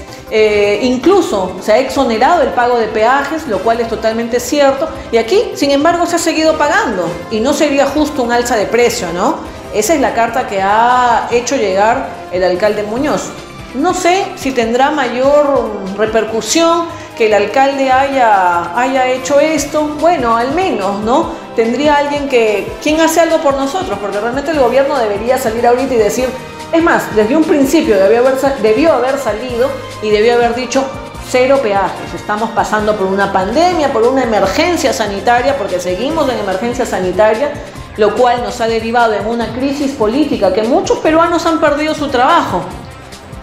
incluso se ha exonerado el pago de peajes, lo cual es totalmente cierto, y aquí, sin embargo, se ha seguido pagando y no sería justo un alza de precio, ¿no? Esa es la carta que ha hecho llegar el alcalde Muñoz. No sé si tendrá mayor repercusión que el alcalde haya hecho esto. Bueno, al menos, ¿no? Tendría alguien ¿quién hace algo por nosotros? Porque realmente el gobierno debería salir ahorita y decir, es más, desde un principio debió haber salido y debió haber dicho 0 peajes. Estamos pasando por una pandemia, por una emergencia sanitaria, porque seguimos en emergencia sanitaria, lo cual nos ha derivado en una crisis política que muchos peruanos han perdido su trabajo.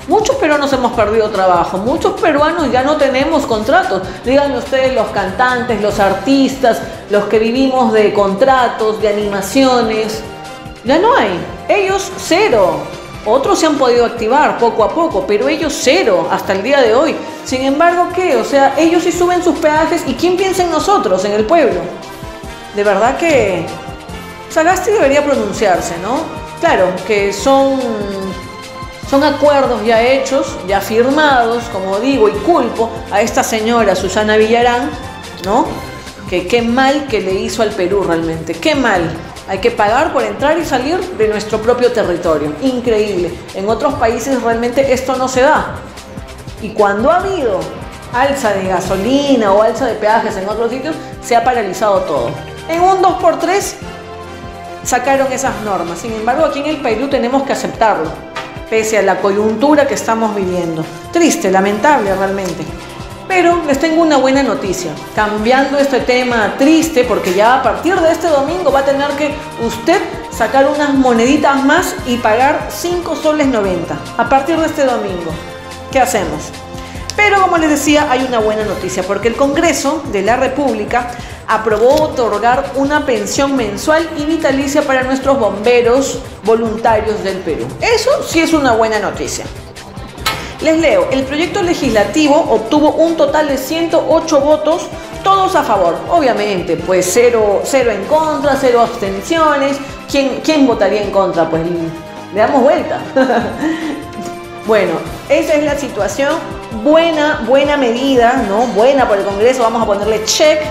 Muchos peruanos hemos perdido trabajo, muchos peruanos ya no tenemos contratos. Díganme ustedes, los cantantes, los artistas, los que vivimos de contratos, de animaciones, ya no hay. Ellos 0. Otros se han podido activar poco a poco, pero ellos cero hasta el día de hoy. Sin embargo, ¿qué? O sea, ellos sí suben sus peajes y ¿quién piensa en nosotros, en el pueblo? De verdad que Sagasti debería pronunciarse, ¿no? Claro, que son acuerdos ya hechos, ya firmados, como digo, y culpo a esta señora Susana Villarán, ¿no? Que qué mal que le hizo al Perú realmente, qué mal. Hay que pagar por entrar y salir de nuestro propio territorio. Increíble. En otros países realmente esto no se da. Y cuando ha habido alza de gasolina o alza de peajes en otros sitios, se ha paralizado todo. En un 2x3 sacaron esas normas. Sin embargo, aquí en el Perú tenemos que aceptarlo, pese a la coyuntura que estamos viviendo. Triste, lamentable realmente. Pero les tengo una buena noticia, cambiando este tema triste, porque ya a partir de este domingo va a tener que usted sacar unas moneditas más y pagar 5 soles 90 a partir de este domingo. ¿Qué hacemos? Pero como les decía, hay una buena noticia, porque el Congreso de la República aprobó otorgar una pensión mensual y vitalicia para nuestros bomberos voluntarios del Perú. Eso sí es una buena noticia. Les leo, el proyecto legislativo obtuvo un total de 108 votos, todos a favor. Obviamente, pues cero en contra, 0 abstenciones. ¿Quién votaría en contra? Pues le damos vuelta. Bueno, esa es la situación. Buena medida, ¿no? Buena por el Congreso, vamos a ponerle check.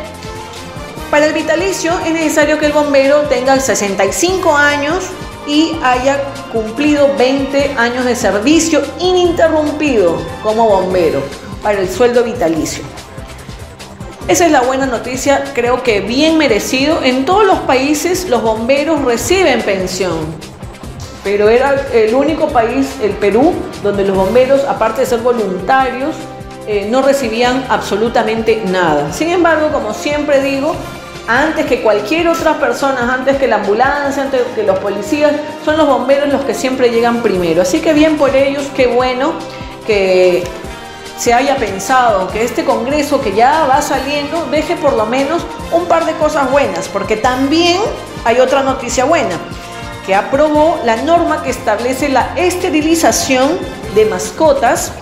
Para el vitalicio es necesario que el bombero tenga 65 años y haya cumplido 20 años de servicio ininterrumpido como bombero para el sueldo vitalicio. Esa es la buena noticia, creo que bien merecido. En todos los países los bomberos reciben pensión, pero era el único país, el Perú, donde los bomberos, aparte de ser voluntarios, no recibían absolutamente nada. Sin embargo, como siempre digo, antes que cualquier otra persona, antes que la ambulancia, antes que los policías, son los bomberos los que siempre llegan primero. Así que bien por ellos, qué bueno que se haya pensado que este Congreso que ya va saliendo deje por lo menos un par de cosas buenas, porque también hay otra noticia buena, que aprobó la norma que establece la esterilización de mascotas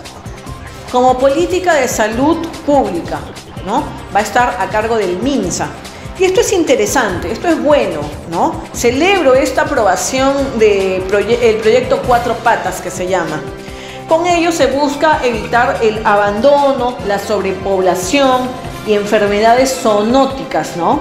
como política de salud pública, ¿no? Va a estar a cargo del MINSA. Y esto es interesante, esto es bueno, ¿no? Celebro esta aprobación del proyecto 4 patas que se llama. Con ello se busca evitar el abandono, la sobrepoblación y enfermedades zoonóticas, ¿no?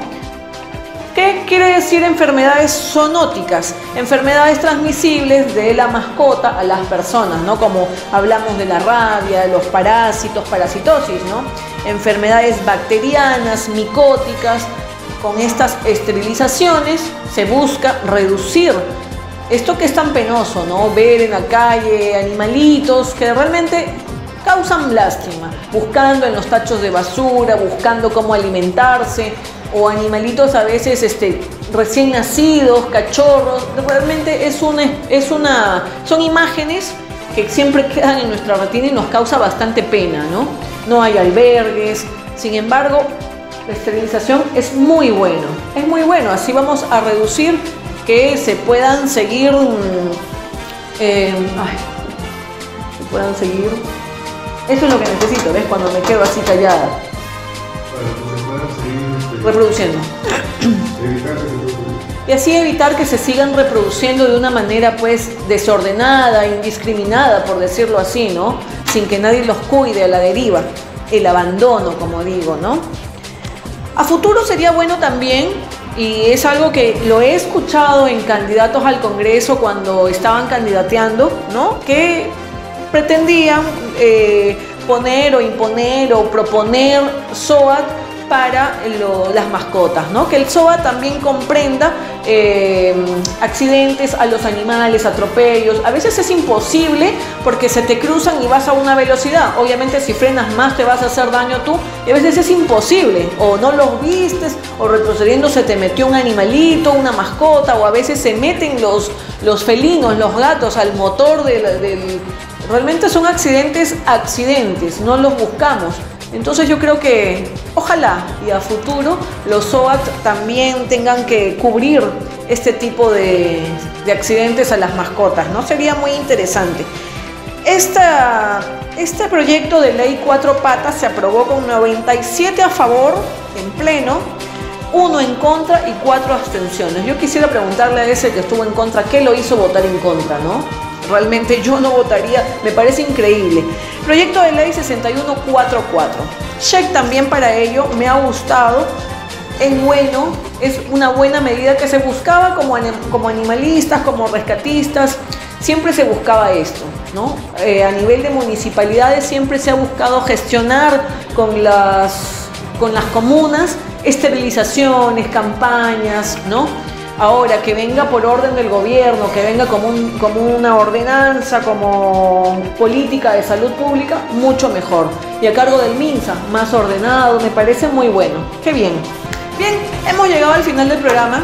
¿Qué quiere decir enfermedades zoonóticas? Enfermedades transmisibles de la mascota a las personas, ¿no? Como hablamos de la rabia, los parásitos, parasitosis, ¿no? Enfermedades bacterianas, micóticas. Con estas esterilizaciones se busca reducir esto que es tan penoso, ¿no? Ver en la calle animalitos que realmente causan lástima, buscando en los tachos de basura, buscando cómo alimentarse, o animalitos a veces recién nacidos, cachorros. Realmente son imágenes que siempre quedan en nuestra retina y nos causa bastante pena, ¿no? No hay albergues. Sin embargo, la esterilización es muy bueno, así vamos a reducir que se puedan seguir, eso es lo que necesito, ¿ves? Cuando me quedo así callada. Para que se puedan seguir reproduciendo. Y así evitar que se sigan reproduciendo de una manera pues desordenada, indiscriminada, por decirlo así, ¿no? Sin que nadie los cuide, a la deriva, el abandono, como digo, ¿no? A futuro sería bueno también, y es algo que lo he escuchado en candidatos al Congreso cuando estaban candidateando, ¿no? Que pretendían poner o imponer o proponer SOAT para las mascotas, ¿no? Que el SOAT también comprenda accidentes a los animales, atropellos. A veces es imposible porque se te cruzan y vas a una velocidad. Obviamente si frenas más te vas a hacer daño tú, y a veces es imposible, o no los vistes, o retrocediendo se te metió un animalito, una mascota, o a veces se meten los felinos, los gatos al motor del... Realmente son accidentes, no los buscamos. Entonces yo creo que ojalá y a futuro los SOAT también tengan que cubrir este tipo de accidentes a las mascotas, ¿no? Sería muy interesante. Este proyecto de ley 4 patas se aprobó con 97 a favor en pleno, 1 en contra y 4 abstenciones. Yo quisiera preguntarle a ese que estuvo en contra, ¿qué lo hizo votar en contra, no? Realmente yo no votaría, me parece increíble. Proyecto de ley 6144. Check también para ello, me ha gustado, es bueno, es una buena medida que se buscaba como animalistas, como rescatistas, siempre se buscaba esto, ¿no? A nivel de municipalidades siempre se ha buscado gestionar con las comunas esterilizaciones, campañas, ¿no? Ahora, que venga por orden del gobierno, que venga como una ordenanza, como política de salud pública, mucho mejor. Y a cargo del MINSA, más ordenado, me parece muy bueno. ¡Qué bien! Bien, hemos llegado al final del programa.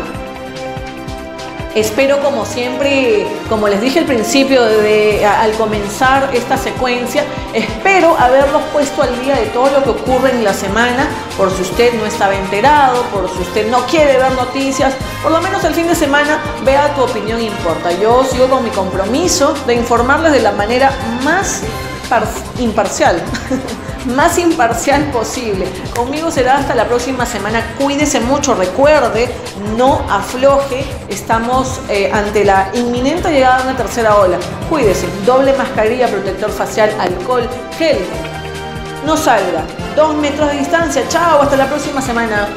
Espero, como siempre, como les dije al principio, al comenzar esta secuencia, espero haberlos puesto al día de todo lo que ocurre en la semana, por si usted no estaba enterado, por si usted no quiere ver noticias, por lo menos el fin de semana vea Tu Opinión Importa. Yo sigo con mi compromiso de informarles de la manera más imparcial, más imparcial posible. Conmigo será hasta la próxima semana. Cuídese mucho, recuerde, no afloje. Estamos ante la inminente llegada de una tercera ola. Cuídese, doble mascarilla, protector facial, alcohol, gel. No salga, 2 metros de distancia. Chao, hasta la próxima semana.